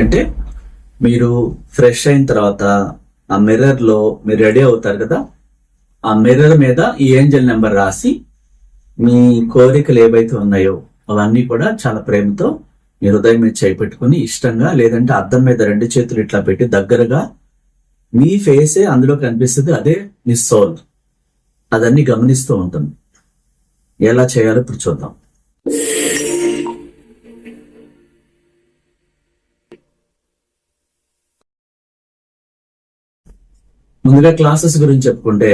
అంటే మీరు ఫ్రెష్ అయిన తర్వాత ఆ మిర్రర్ లో మీరు రెడీ అవుతారు కదా, ఆ మిర్రర్ మీద ఈ ఏంజల్ నెంబర్ రాసి మీ కోరికలు ఏవైతే ఉన్నాయో అవన్నీ కూడా చాలా ప్రేమతో మీ హృదయం మీద చేపెట్టుకుని ఇష్టంగా, లేదంటే అద్దం మీద రెండు చేతులు ఇట్లా పెట్టి దగ్గరగా మీ ఫేసే అందులో కనిపిస్తుంది, అదే మీ సోల్. అదన్నీ గమనిస్తూ ఉంటుంది. ఎలా చేయాలో ఇప్పుడు చూద్దాం. ముందుగా క్లాసెస్ గురించి చెప్పుకుంటే,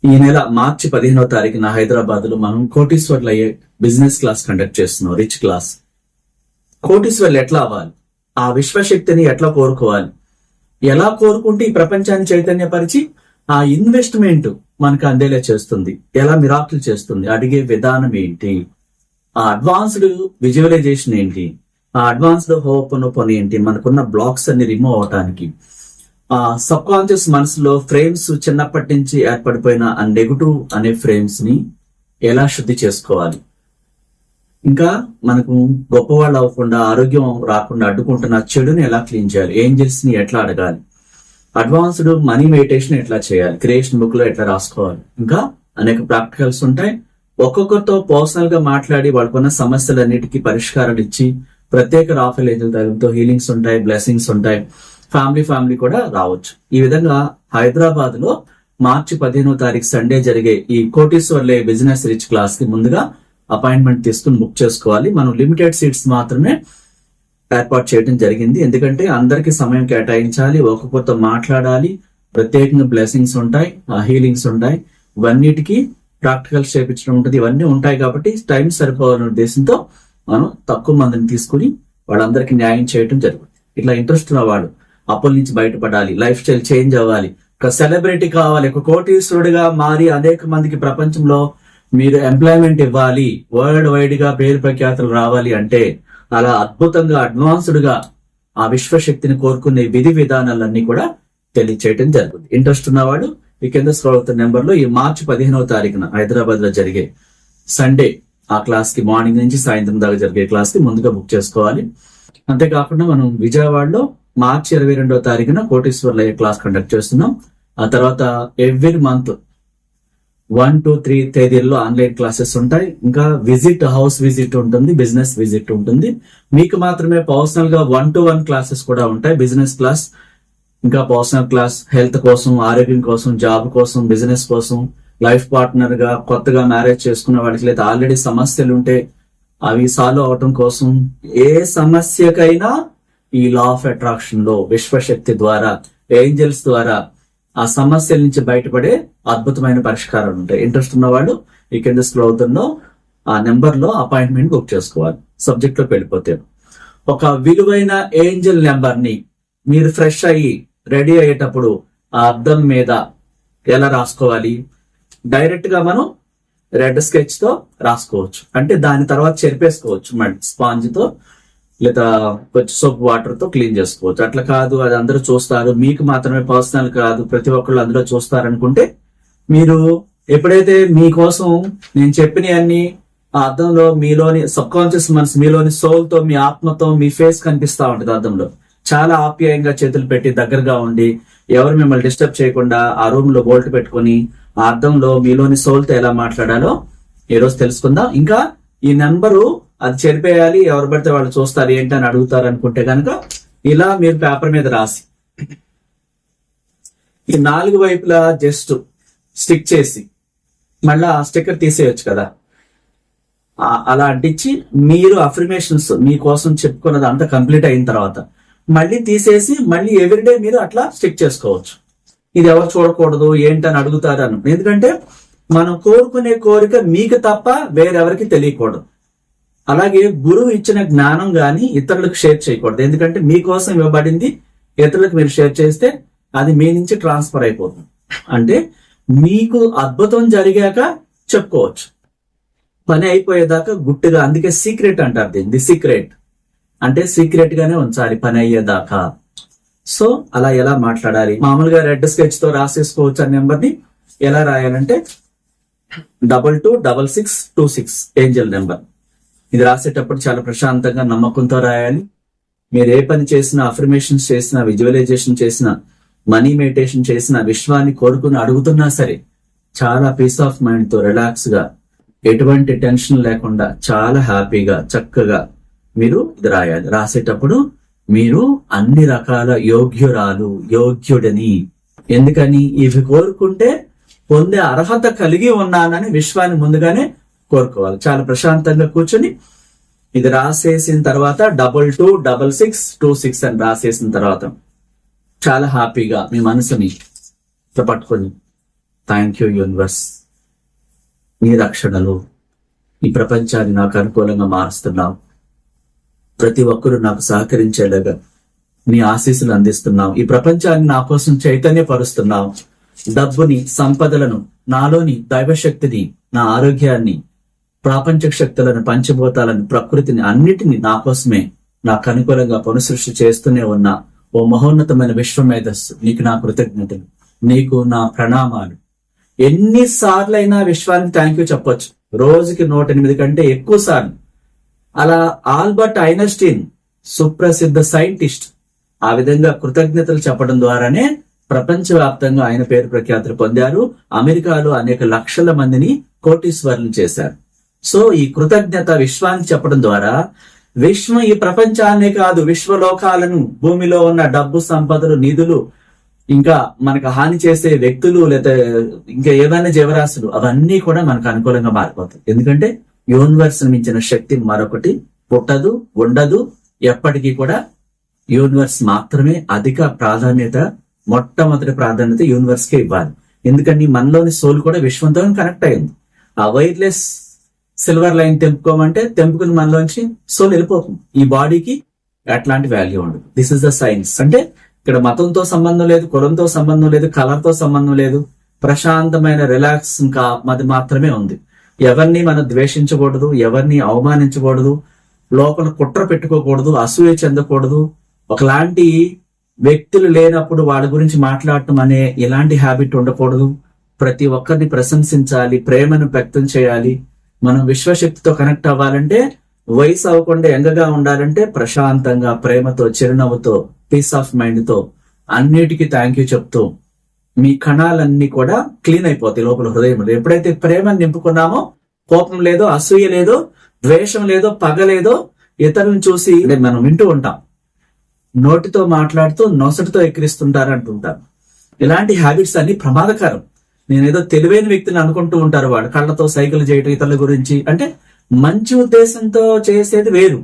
ఈ నెల మార్చి 15వ తారీఖున హైదరాబాద్ లో మనం కోటీశ్వర్లు అయ్యే బిజినెస్ క్లాస్ కండక్ట్ చేస్తున్నాం. Rich class. కోటీశ్వర్లు ఎట్లా అవ్వాలి, ఆ విశ్వశక్తిని ఎట్లా కోరుకోవాలి, ఎలా కోరుకుంటే ఈ ప్రపంచాన్ని చైతన్యపరిచి ఆ ఇన్వెస్ట్మెంట్ మనకు అందేలా చేస్తుంది, ఎలా మిరాకిల్ చేస్తుంది, అడిగే విధానం ఏంటి, ఆ అడ్వాన్స్డ్ విజువలైజేషన్ ఏంటి, ఆ అడ్వాన్స్డ్ హోపనోపన్ ఏంటి, మనకున్న బ్లాక్స్ అన్ని రిమూవ్ అవటానికి, ఆ సబ్ కాన్షియస్ మనసులో ఫ్రేమ్స్ చిన్నప్పటి నుంచి ఏర్పడిపోయిన ఆ నెగటివ్ అనే ఫ్రేమ్స్ ని ఎలా శుద్ధి చేసుకోవాలి, ఇంకా మనకు గొప్పవాళ్ళు అవ్వకుండా ఆరోగ్యం రాకుండా అడ్డుకుంటున్న చెడుని ఎలా క్లీన్ చేయాలి, ఏంజల్స్ ని ఎట్లా అడగాలి, అడ్వాన్స్డ్ మనీ మెడిటేషన్ ఎట్లా చేయాలి, క్రియేషన్ బుక్ లో ఎట్లా రాసుకోవాలి, ఇంకా అనేక ప్రాక్టికల్స్ ఉంటాయి. ఒక్కొక్కరితో పర్సనల్ గా మాట్లాడి వాళ్ళకున్న సమస్యలన్నిటికీ పరిష్కారాలు ఇచ్చి ప్రత్యేక రాఫెల్ ఏంజల్ తరగతితో హీలింగ్స్ ఉంటాయి, బ్లెస్సింగ్స్ ఉంటాయి. ఫ్యామిలీ కూడా రావచ్చు. ఈ విధంగా హైదరాబాద్ లో మార్చి 15వ తారీఖు సండే జరిగే ఈ కోటీశ్వర్లే బిజినెస్ రిచ్ క్లాస్ కి ముందుగా అపాయింట్మెంట్ తీసుకుని బుక్ చేసుకోవాలి. మనం లిమిటెడ్ సీట్స్ మాత్రమే ఏర్పాటు చేయడం జరిగింది. ఎందుకంటే అందరికి సమయం కేటాయించాలి, ఒక్కొక్కరితో మాట్లాడాలి, ప్రత్యేకంగా బ్లెస్సింగ్స్ ఉంటాయి, హీలింగ్స్ ఉంటాయి, ఇవన్నిటికీ ప్రాక్టికల్స్ చేయించడం ఉంటుంది. ఇవన్నీ ఉంటాయి కాబట్టి టైం సరిపోవాలనే ఉద్దేశంతో మనం తక్కువ మందిని తీసుకుని వాళ్ళందరికీ న్యాయం చేయడం జరుగుతుంది. ఇట్లా ఇంట్రెస్ట్ ఉన్న వాళ్ళు అప్పుల నుంచి బయటపడాలి, లైఫ్ స్టైల్ చేంజ్ అవ్వాలి, ఒక సెలబ్రిటీ కావాలి, ఒక కోటీశ్వరుడిగా మారి అనేక మందికి ప్రపంచంలో మీరు ఎంప్లాయ్మెంట్ ఇవ్వాలి, వరల్డ్ వైడ్ గా పేరు ప్రఖ్యాతులు రావాలి అంటే అలా అద్భుతంగా అడ్వాన్స్డ్ గా ఆ విశ్వశక్తిని కోరుకునే విధి విధానాలన్నీ కూడా తెలియచేయడం జరుగుతుంది. ఇంట్రెస్ట్ ఉన్నవాడు ఈ కింద స్క్రోల్ అవుతున్న నెంబర్ లో ఈ మార్చి 15వ తారీఖున హైదరాబాద్ లో జరిగే సండే ఆ క్లాస్ కి మార్నింగ్ నుంచి సాయంత్రం దాకా జరిగే క్లాస్ కి ముందుగా బుక్ చేసుకోవాలి. అంతేకాకుండా మనం విజయవాడలో మార్చి 22వ తారీఖున కోటీశ్వర్ల క్లాస్ కండక్ట్ చేస్తున్నాం. ఆ తర్వాత ఎవ్రీ మంత్ 1, 2, 3 తేదీల్లో ఆన్లైన్ క్లాసెస్ ఉంటాయి. ఇంకా హౌస్ విజిట్ ఉంటుంది, బిజినెస్ విజిట్ ఉంటుంది. మీకు మాత్రమే పర్సనల్ గా 1-to-1 క్లాసెస్ కూడా ఉంటాయి. బిజినెస్ క్లాస్, ఇంకా పర్సనల్ క్లాస్, హెల్త్ కోసం, ఆరోగ్యం కోసం, జాబ్ కోసం, బిజినెస్ కోసం, లైఫ్ పార్ట్నర్ గా, కొత్తగా మ్యారేజ్ చేసుకున్న వాళ్ళకి, లేదా ఆల్రెడీ సమస్యలు ఉంటే అవి సాల్వ్ అవటం కోసం, ఏ సమస్యకైనా ఈ లా ఆఫ్ అట్రాక్షన్ లో విశ్వశక్తి ద్వారా, ఏంజల్స్ ద్వారా ఆ సమస్యల నుంచి బయటపడే అద్భుతమైన పరిష్కారాలు ఉంటాయి. ఇంట్రెస్ట్ ఉన్న వాళ్ళు ఈ కింద స్క్రోల్ అవుతుందో ఆ నెంబర్ లో అపాయింట్మెంట్ బుక్ చేసుకోవాలి. సబ్జెక్ట్ లోకి వెళ్ళిపోతే ఒక విలువైన ఏంజల్ నెంబర్ ని మీరు ఫ్రెష్ అయ్యి రెడీ అయ్యేటప్పుడు ఆ అద్దం మీద ఎలా రాసుకోవాలి, డైరెక్ట్ గా మనం రెడ్ స్కెచ్ తో రాసుకోవచ్చు. అంటే దాని తర్వాత చెరిపేసుకోవచ్చు, మళ్ళీ స్పాంజ్ తో లేదా కొంచెం సోప్ వాటర్ తో క్లీన్ చేసుకోవచ్చు. అట్లా కాదు, అది అందరూ చూస్తారు, మీకు మాత్రమే పర్సనల్ కాదు, ప్రతి ఒక్కళ్ళు అందులో చూస్తారనుకుంటే, మీరు ఎప్పుడైతే మీకోసం నేను చెప్పినవన్నీ ఆ అద్దంలో మీలోని సబ్ కాన్షియస్ మనసు, మీలోని సోల్ తో, మీ ఆత్మతో మీ ఫేస్ కనిపిస్తా ఉంటుంది అద్దంలో. చాలా ఆప్యాయంగా చేతులు పెట్టి దగ్గరగా ఉండి, ఎవరు మిమ్మల్ని డిస్టర్బ్ చేయకుండా ఆ రూమ్ లో బోల్ట్ పెట్టుకుని ఆ అద్దంలో మీలోని సోల్ తో ఎలా మాట్లాడాలో ఈ రోజు తెలుసుకుందాం. ఇంకా ఈ నెంబరు అది చెరిపేయాలి, ఎవరు పడితే వాళ్ళు చూస్తారు ఏంటి అని అడుగుతారు అనుకుంటే కనుక ఇలా మీరు పేపర్ మీద రాసి ఈ 4 వైపులా జస్ట్ స్టిక్ చేసి మళ్ళా ఆ స్టిక్కర్ తీసేయచ్చు కదా, అలా అంటించి మీరు అఫర్మేషన్స్ మీకోసం చెప్పుకున్నది అంతా కంప్లీట్ అయిన తర్వాత మళ్ళీ తీసేసి మళ్ళీ ఎవ్రీడే మీరు అట్లా స్టిక్ చేసుకోవచ్చు. ఇది ఎవరు చూడకూడదు ఏంటని అడుగుతారు అని, ఎందుకంటే మనం కోరుకునే కోరిక మీకు తప్ప వేరెవరికి తెలియకూడదు. అలాగే గురువు ఇచ్చిన జ్ఞానం గాని ఇతరులకు షేర్ చేయకూడదు. ఎందుకంటే మీకోసం ఇవ్వబడింది ఇతరులకు మీరు షేర్ చేస్తే అది మీ నుంచి ట్రాన్స్ఫర్ అయిపోతుంది. అంటే మీకు అద్భుతం జరిగాక చెప్పుకోవచ్చు, పని అయిపోయేదాకా గుట్టుగా. అందుకే సీక్రెట్ అంటారు దీన్ని. ది సీక్రెట్ అంటే సీక్రెట్ గానే ఉంచాలి పని అయ్యేదాకా. సో అలా ఎలా మాట్లాడాలి, మామూలుగా రెడ్ స్కెచ్ తో రాసేసుకోవచ్చు. ఆ నెంబర్ ని ఎలా రాయాలంటే 226626 ఏంజల్ నెంబర్. ఇది రాసేటప్పుడు చాలా ప్రశాంతంగా నమ్మకంతో రాయాలి. మీరు ఏ పని చేసినా, అఫర్మేషన్స్ చేసినా, విజువలైజేషన్ చేసినా, మనీ మెడిటేషన్ చేసినా, విశ్వాన్ని కోరుకుని అడుగుతున్నా సరే చాలా పీస్ ఆఫ్ మైండ్ తో రిలాక్స్ గా, ఎటువంటి టెన్షన్ లేకుండా చాలా హ్యాపీగా చక్కగా మీరు ఇది రాయాలి. రాసేటప్పుడు మీరు అన్ని రకాల యోగ్యురాలు, యోగ్యుడని, ఎందుకని ఇవి కోరుకుంటే పొందే అర్హత కలిగి ఉన్నానని విశ్వాన్ని ముందుగానే కోరుకోవాలి. చాలా ప్రశాంతంగా కూర్చొని ఇది రాసేసిన తర్వాత 226626 అని రాసేసిన తర్వాత చాలా హ్యాపీగా మీ మనసుని పట్టుకొని, థ్యాంక్ యూ యూనివర్స్, నీ రక్షణలు ఈ ప్రపంచాన్ని నాకు అనుకూలంగా మారుస్తున్నావు, ప్రతి ఒక్కరూ నాకు సహకరించేలాగా నీ ఆశీస్సులు అందిస్తున్నావు, ఈ ప్రపంచాన్ని నా కోసం చైతన్యపరుస్తున్నావు, డబ్బుని, సంపదలను, నాలోని దైవశక్తిని, నా ఆరోగ్యాన్ని, ప్రాపంచక శక్తులను, పంచభూతాలను, ప్రకృతిని అన్నిటిని నా కోసమే నాకు అనుకూలంగా పునఃసృష్టి చేస్తూనే ఉన్నా ఓ మహోన్నతమైన విశ్వమేధస్సు, నీకు నా కృతజ్ఞతలు, నీకు నా ప్రణామాలు. ఎన్నిసార్లైనా విశ్వానికి థ్యాంక్ యూ చెప్పొచ్చు, రోజుకి 108 కంటే ఎక్కువ సార్లు. అలా ఆల్బర్ట్ ఐన్స్టీన్ సుప్రసిద్ధ సైంటిస్ట్ ఆ విధంగా కృతజ్ఞతలు చెప్పడం ద్వారానే ప్రపంచవ్యాప్తంగా ఆయన పేరు ప్రఖ్యాతులు పొందారు. అమెరికాలో అనేక లక్షల మందిని కోటీశ్వరులు చేశారు. సో ఈ కృతజ్ఞత విశ్వానికి చెప్పడం ద్వారా విశ్వం ఈ ప్రపంచాన్నే కాదు, విశ్వలోకాలను, భూమిలో ఉన్న డబ్బు, సంపదలు, నిధులు, ఇంకా మనకు హాని చేసే వ్యక్తులు, లేదా ఇంకా ఏవైనా జీవరాశులు, అవన్నీ కూడా మనకు అనుకూలంగా మారిపోతాయి. ఎందుకంటే యూనివర్స్ మించిన శక్తి మరొకటి పుట్టదు, ఉండదు. ఎప్పటికీ కూడా యూనివర్స్ మాత్రమే అధిక ప్రాధాన్యత, మొట్టమొదటి ప్రాధాన్యత యూనివర్స్ కే ఇవ్వాలి. ఎందుకంటే మనలోని సోల్ కూడా విశ్వంతో కనెక్ట్ అయింది. ఆ వైర్లెస్ సిల్వర్ లైన్ తెంపుకోమంటే తెంపుకుని మనలోంచి సోల్ వెళ్ళిపోతుంది. ఈ బాడీకి అట్లాంటి వాల్యూ ఉండదు. This is the science. అంటే ఇక్కడ మతంతో సంబంధం లేదు, కులంతో సంబంధం లేదు, కలర్ తో సంబంధం లేదు. ప్రశాంతమైన రిలాక్స్ ఇంకా అది మాత్రమే ఉంది. ఎవరిని మనం ద్వేషించకూడదు, ఎవరిని అవమానించకూడదు, లోపల కుట్ర పెట్టుకోకూడదు, అసూయ చెందకూడదు. ఒకలాంటి వ్యక్తులు లేనప్పుడు వాళ్ళ గురించి మాట్లాడటం అనే ఇలాంటి హ్యాబిట్ ఉండకూడదు. ప్రతి ఒక్కరిని ప్రశంసించాలి, ప్రేమను వ్యక్తం చేయాలి. మనం విశ్వశక్తితో కనెక్ట్ అవ్వాలంటే, వయసు అవ్వకుండా యంగగా ఉండాలంటే ప్రశాంతంగా, ప్రేమతో, చిరునవ్వుతో, పీస్ ఆఫ్ మైండ్ తో అన్నిటికీ థ్యాంక్ యూ చెప్తూ మీ కణాలన్నీ కూడా క్లీన్ అయిపోతాయి లోపల హృదయంలో. ఎప్పుడైతే ప్రేమను నింపుకున్నామో, కోపం లేదో, అసూయ లేదో, ద్వేషం లేదో, పగ లేదో, ఇతరులను చూసి మనం వింటూ ఉంటాం, నోటితో మాట్లాడుతూ నొసటితో ఎక్కిరిస్తుంటారు అంటుంటారు. ఇలాంటి హ్యాబిట్స్ అన్ని ప్రమాదకరం. నేనేదో తెలివైన వ్యక్తిని అనుకుంటూ ఉంటారు వాళ్ళు, కళ్ళతో సైకిల్ చేయటం ఇతరుల గురించి. అంటే మంచి ఉద్దేశంతో చేసేది వేరు,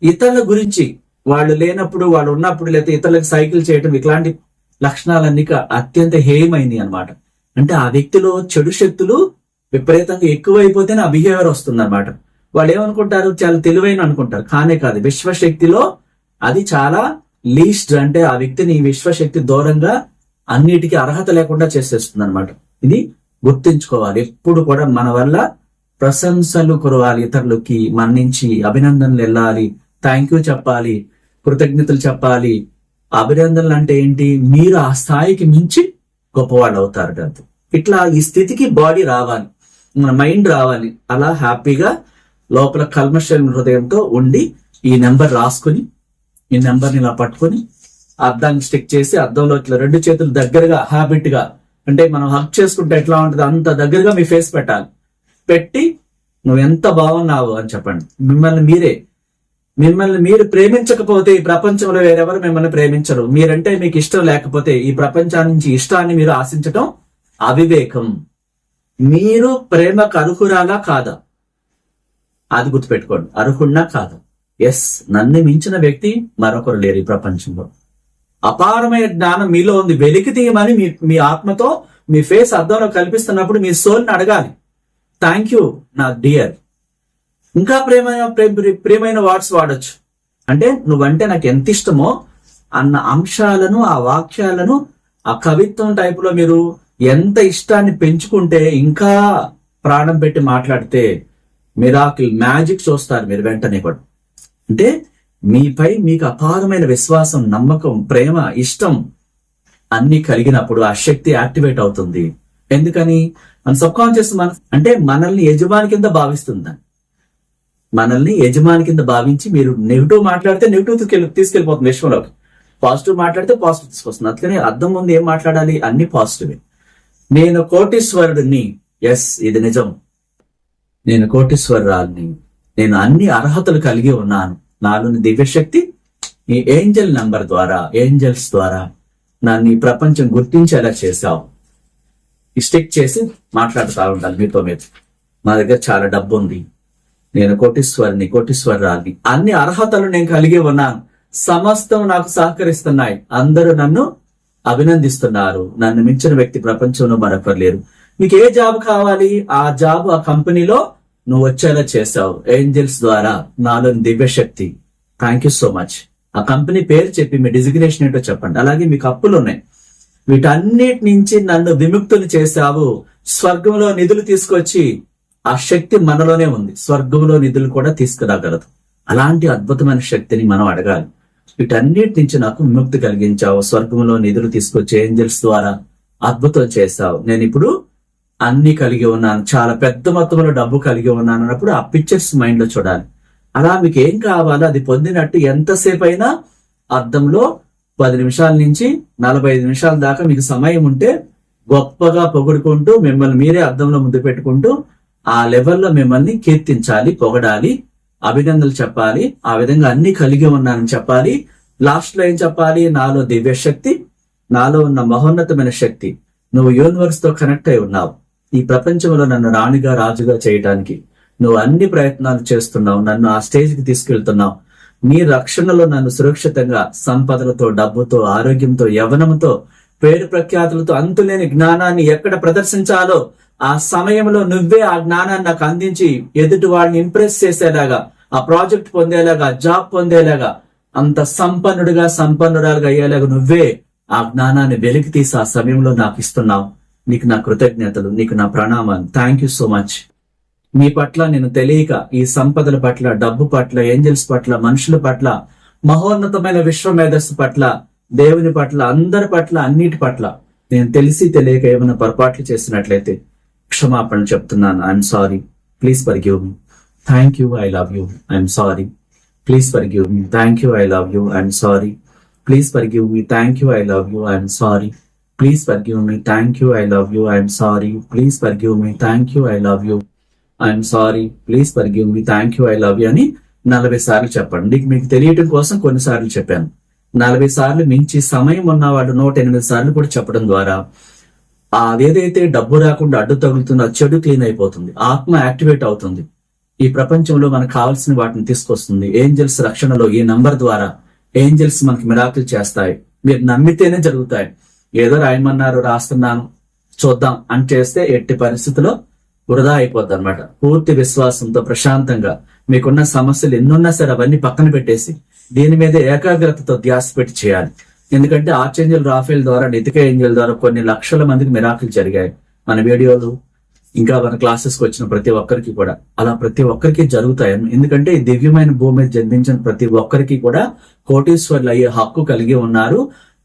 ఇతరుల గురించి వాళ్ళు లేనప్పుడు, వాళ్ళు ఉన్నప్పుడు, లేకపోతే ఇతరులకు సైకిల్ చేయటం, ఇట్లాంటి లక్షణాలన్నీ అత్యంత హేయమైనవి అన్నమాట. అంటే ఆ వ్యక్తిలో చెడు శక్తులు విపరీతంగా ఎక్కువైపోతేనే ఆ బిహేవియర్ వస్తుంది అనమాట. వాళ్ళు ఏమనుకుంటారు, చాలా తెలివైన అనుకుంటారు. కానే కాదు, విశ్వశక్తిలో అది చాలా లీస్ట్. అంటే ఆ వ్యక్తిని విశ్వశక్తి దూరంగా అన్నిటికీ అర్హత లేకుండా చేసేస్తుంది అనమాట. ఇది గుర్తించుకోవాలి. ఎప్పుడు కూడా మన వల్ల ప్రశంసలు కురవాలి, ఇతరులకి మన నుంచి అభినందనలు వెళ్ళాలి, థ్యాంక్ యూ చెప్పాలి, కృతజ్ఞతలు చెప్పాలి. అభినందనలు అంటే ఏంటి, మీరు ఆ స్థాయికి మించి గొప్పవాళ్ళు అవుతారు. ఇట్లా ఈ స్థితికి బాడీ రావాలి, మన మైండ్ రావాలి. అలా హ్యాపీగా లోపల కల్మషం హృదయంతో ఉండి ఈ నెంబర్ రాసుకుని, ఈ నెంబర్ని ఇలా పట్టుకుని అద్దాన్ని స్టిక్ చేసి, అద్దంలో ఇట్లా 2 చేతులు దగ్గరగా హ్యాబిట్ గా, అంటే మనం హక్ చేసుకుంటే ఎట్లా ఉంటుంది అంత దగ్గరగా మీ ఫేస్ పెట్టాలి. పెట్టి నువ్వు ఎంత బాగున్నావు అని చెప్పండి. మిమ్మల్ని మీరు ప్రేమించకపోతే ఈ ప్రపంచంలో వేరెవరు మిమ్మల్ని ప్రేమించరు. మీరంటే మీకు ఇష్టం లేకపోతే ఈ ప్రపంచాన్ని నుంచి ఇష్టాన్ని మీరు ఆశించటం అవివేకం. మీరు ప్రేమకు అర్హురాలా కాదా, అది గుర్తుపెట్టుకోండి. అర్హుడినా కాదా? ఎస్, నన్ను మించిన వ్యక్తి మరొకరు లేరు ఈ ప్రపంచంలో. అపారమైన జ్ఞానం మీలో ఉంది, వెలికి తీయమని మీ ఆత్మతో మీ ఫేస్ అద్దంలో కల్పిస్తున్నప్పుడు మీ సోల్ని అడగాలి, థ్యాంక్ యూ నా డియర్. ఇంకా ప్రియమైన వర్డ్స్ వాడచ్చు. అంటే నువ్వంటే నాకు ఎంత ఇష్టమో అన్న అంశాలను, ఆ వాక్యాలను, ఆ కవిత్వం టైపులో మీరు ఎంత ఇష్టాన్ని పెంచుకుంటే, ఇంకా ప్రాణం పెట్టి మాట్లాడితే మిరాకిల్, మ్యాజిక్ చూస్తారు మీరు వెంటనే కూడా. అంటే మీపై మీకు అపారమైన విశ్వాసం, నమ్మకం, ప్రేమ, ఇష్టం అన్ని కలిగినప్పుడు ఆ శక్తి యాక్టివేట్ అవుతుంది. ఎందుకని? మన సబ్ కాన్షియస్ అంటే మనల్ని యజమాని కింద భావిస్తుంది. మనల్ని యజమాని కింద భావించి మీరు నెగిటివ్ మాట్లాడితే నెగిటివ్ తీసుకెళ్ళిపోతుంది విశ్వంలోకి, పాజిటివ్ మాట్లాడితే పాజిటివ్ తీసుకొస్తుంది. అందుకని అర్థం ముందు ఏం మాట్లాడాలి, అన్ని పాజిటివ్. నేను కోటీశ్వరుడిని, ఎస్ ఇది నిజం, నేను కోటీశ్వరురాల్ని, నేను అన్ని అర్హతలు కలిగి ఉన్నాను, నాలోని దివ్యశక్తి ఈ ఏంజల్ నంబర్ ద్వారా, ఏంజల్స్ ద్వారా నన్ను ఈ ప్రపంచం గుర్తించేలా చేశావు. స్టిక్ చేసి మాట్లాడుతూ ఉంటాను మీతో మీరు. నా దగ్గర చాలా డబ్బు ఉంది, నేను కోటీశ్వరురాల్ని, అన్ని అర్హతలు నేను కలిగి ఉన్నాను, సమస్తం నాకు సహకరిస్తున్నాయి, అందరూ నన్ను అభినందిస్తున్నారు, నన్ను మించిన వ్యక్తి ప్రపంచంలో మరొకరు లేరు. మీకు ఏ జాబ్ కావాలి, ఆ జాబ్ ఆ కంపెనీలో నువ్వు వచ్చేలా చేశావు ఏంజల్స్ ద్వారా, నాలోని దివ్యశక్తి. Thank you so much. ఆ కంపెనీ పేరు చెప్పి మీ డిజిగ్నేషన్ ఏంటో చెప్పండి. అలాగే మీకు అప్పులు ఉన్నాయి, వీటన్నిటి నుంచి నన్ను విముక్తులు చేశావు, స్వర్గంలో నిధులు తీసుకొచ్చి, ఆ శక్తి మనలోనే ఉంది, స్వర్గంలో నిధులు కూడా తీసుకురాగలదు. అలాంటి అద్భుతమైన శక్తిని మనం అడగాలి. వీటన్నిటి నుంచి నాకు విముక్తి కలిగించావు, స్వర్గంలో నిధులు తీసుకొచ్చి ఏంజల్స్ ద్వారా అద్భుతం చేశావు, నేను ఇప్పుడు అన్ని కలిగి ఉన్నాను, చాలా పెద్ద మొత్తంలో డబ్బు కలిగి ఉన్నాను అన్నప్పుడు ఆ పిక్చర్స్ మైండ్ లో చూడాలి. అలా మీకు ఏం కావాలో అది పొందినట్టు ఎంతసేపు అయినా అద్దంలో 10 నిమిషాల నుంచి 45 నిమిషాల దాకా మీకు సమయం ఉంటే గొప్పగా పొగుడుకుంటూ మిమ్మల్ని మీరే అద్దంలో ముందు పెట్టుకుంటూ ఆ లెవెల్లో మిమ్మల్ని కీర్తించాలి, పొగడాలి, అభినందనలు చెప్పాలి, ఆ విధంగా అన్ని కలిగి ఉన్నానని చెప్పాలి. లాస్ట్ లో ఏం చెప్పాలి, నాలో దివ్య శక్తి, నాలో ఉన్న మహోన్నతమైన శక్తి, నువ్వు యూనివర్స్ తో కనెక్ట్ అయి ఉన్నావు, ఈ ప్రపంచంలో నన్ను రాణిగా రాజుగా చేయడానికి నువ్వు అన్ని ప్రయత్నాలు చేస్తున్నావు, నన్ను ఆ స్టేజ్ కి తీసుకెళ్తున్నావు, నీ రక్షణలో నన్ను సురక్షితంగా సంపదలతో, డబ్బుతో, ఆరోగ్యంతో, యవ్వనంతో, పేరు ప్రఖ్యాతులతో, అంతులేని జ్ఞానాన్ని ఎక్కడ ప్రదర్శించాలో ఆ సమయంలో నువ్వే ఆ జ్ఞానాన్ని నాకు అందించి ఎదుటి వాళ్ళని ఇంప్రెస్ చేసేలాగా, ఆ ప్రాజెక్ట్ పొందేలాగా, జాబ్ పొందేలాగా, అంత సంపన్నురాలుగా అయ్యేలాగా నువ్వే ఆ జ్ఞానాన్ని వెలికి తీసి ఆ సమయంలో నాకు ఇస్తున్నావు. నీకు నా కృతజ్ఞతలు, నీకు నా ప్రణామాలు. Thank you so much. మీ పట్ల నేను తెలియక ఈ సంపదల పట్ల, డబ్బు పట్ల, ఏంజల్స్ పట్ల, మనుషుల పట్ల, మహోన్నతమైన విశ్వ మేధస్సు పట్ల, దేవుని పట్ల, అందరి పట్ల, అన్నిటి పట్ల నేను తెలిసి తెలియక ఏమైనా పొరపాట్లు చేసినట్లయితే క్షమాపణ చెప్తున్నాను. I'm sorry, please forgive me. Thank you, I love you, I'm sorry, please forgive me. Thank you, I love you, I'm sorry, please forgive me. Thank you, I love you, I'm sorry, please forgive me. Thank you, I love you, I'm sorry, please forgive me. Thank you, I love you, I'm sorry, please forgive me. Thank you, I love you అని 40 సార్లు చెప్పండి. మీకు తెలియటం కోసం కొన్నిసార్లు చెప్పాను. 40 సార్లు మించి సమయం ఉన్నవాడు 108 సార్లు కూడా చెప్పడం ద్వారా అదేదైతే డబ్బు రాకుండా అడ్డు తగులుతుందో ఆ చెడు క్లీన్ అయిపోతుంది, ఆత్మ యాక్టివేట్ అవుతుంది, ఈ ప్రపంచంలో మనకు కావాల్సిన వాటిని తీసుకొస్తుంది. ఏంజల్స్ రక్షణలో ఈ నంబర్ ద్వారా ఏంజల్స్ మనకి మిరాకిల్ చేస్తాయి. మీరు నమ్మితేనే జరుగుతాయి. ఏదో రాయమన్నారు, రాస్తున్నాను, చూద్దాం అని చేస్తే ఎట్టి పరిస్థితిలో వృధా అయిపోద్ది అనమాట. పూర్తి విశ్వాసంతో, ప్రశాంతంగా, మీకున్న సమస్యలు ఎన్నున్నా సరే అవన్నీ పక్కన పెట్టేసి దీని మీద ఏకాగ్రతతో ధ్యాస పెట్టి చేయాలి. ఎందుకంటే ఆర్చేంజల్ రాఫేల్ ద్వారా, నితిక ఏంజల్ ద్వారా కొన్ని లక్షల మందికి మిరాకిల్ జరిగాయి. మన వీడియోలు ఇంకా మన క్లాసెస్కి వచ్చిన ప్రతి ఒక్కరికి కూడా అలా ప్రతి ఒక్కరికి జరుగుతాయి. ఎందుకంటే ఈ దివ్యమైన భూమి మీద జన్మించిన ప్రతి ఒక్కరికి కూడా కోటీశ్వర్లు అయ్యే హక్కు కలిగి ఉన్నారు.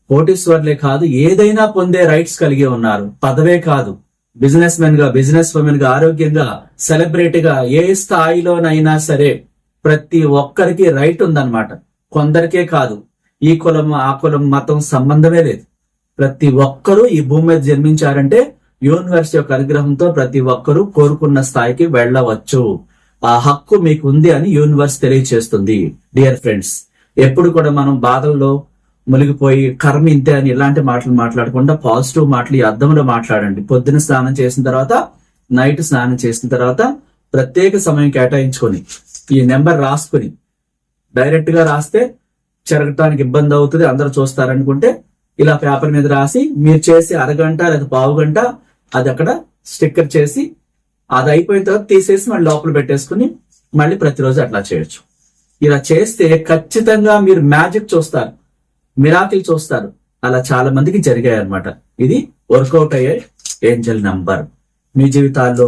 కోటీశ్వర్లే కాదు, ఏదైనా పొందే రైట్స్ కలిగి ఉన్నారు. పదవే కాదు, బిజినెస్ మెన్ గా, బిజినెస్ ఉమెన్ గా, ఆరోగ్యంగా, సెలబ్రిటీగా, ఏ స్థాయిలోనైనా సరే ప్రతి ఒక్కరికి రైట్ ఉందన్నమాట. కొందరికే కాదు, ఈ కులం, ఆ కులం, మతం సంబంధమే లేదు. ప్రతి ఒక్కరూ ఈ భూమి మీద జన్మించారంటే యూనివర్స్ యొక్క అనుగ్రహంతో ప్రతి ఒక్కరూ కోరుకున్న స్థాయికి వెళ్ళవచ్చు. ఆ హక్కు మీకు ఉంది అని యూనివర్స్ తెలియచేస్తుంది. డియర్ ఫ్రెండ్స్, ఎప్పుడు కూడా మనం బాధల్లో మునిగిపోయి కర్మ ఇంతే అని ఇలాంటి మాటలు మాట్లాడకుండా పాజిటివ్ మాటలు ఈ అద్దంలో మాట్లాడండి. పొద్దున స్నానం చేసిన తర్వాత, నైట్ స్నానం చేసిన తర్వాత ప్రత్యేక సమయం కేటాయించుకొని ఈ నెంబర్ రాసుకుని, డైరెక్ట్ గా రాస్తే చెరగటానికి ఇబ్బంది అవుతుంది, అందరూ చూస్తారనుకుంటే ఇలా పేపర్ మీద రాసి మీరు చేసి అరగంట లేదా పావు గంట అది అక్కడ స్టిక్కర్ చేసి అది అయిపోయిన తర్వాత తీసేసి మళ్ళీ లోపల పెట్టేసుకుని మళ్ళీ ప్రతిరోజు అట్లా చేయొచ్చు. ఇలా చేస్తే ఖచ్చితంగా మీరు మ్యాజిక్ చూస్తారు, మిరాకిల్ చూస్తారు. అలా చాలా మందికి జరిగాయి అన్నమాట. ఇది వర్కౌట్ అయ్యే ఏంజల్ నంబర్. మీ జీవితాల్లో,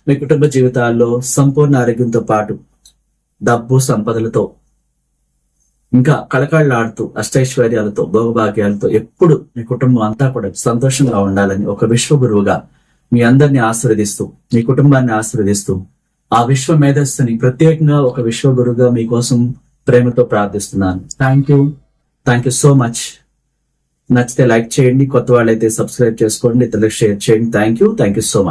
మీ కుటుంబ జీవితాల్లో సంపూర్ణ ఆరోగ్యంతో పాటు డబ్బు సంపదలతో, ఇంకా కళకళలాడుతూ అష్టైశ్వర్యాలతో, భోగభాగ్యాలతో ఎప్పుడు మీ కుటుంబం అంతా కూడా సంతోషంగా ఉండాలని ఒక విశ్వ గురువుగా మీ అందరినీ ఆశీర్వదిస్తూ, మీ కుటుంబాన్ని ఆశీర్వదిస్తూ, ఆ విశ్వ మేధస్సుని ప్రత్యేకంగా ఒక విశ్వ గురుగా మీకోసం ప్రేమతో ప్రార్థిస్తున్నాను. Thank you so much. నచ్చితే లైక్ చేయండి, కొత్త వాళ్ళైతే సబ్స్క్రైబ్ చేసుకోండి, ఇతరులకు షేర్ చేయండి. Thank you so much.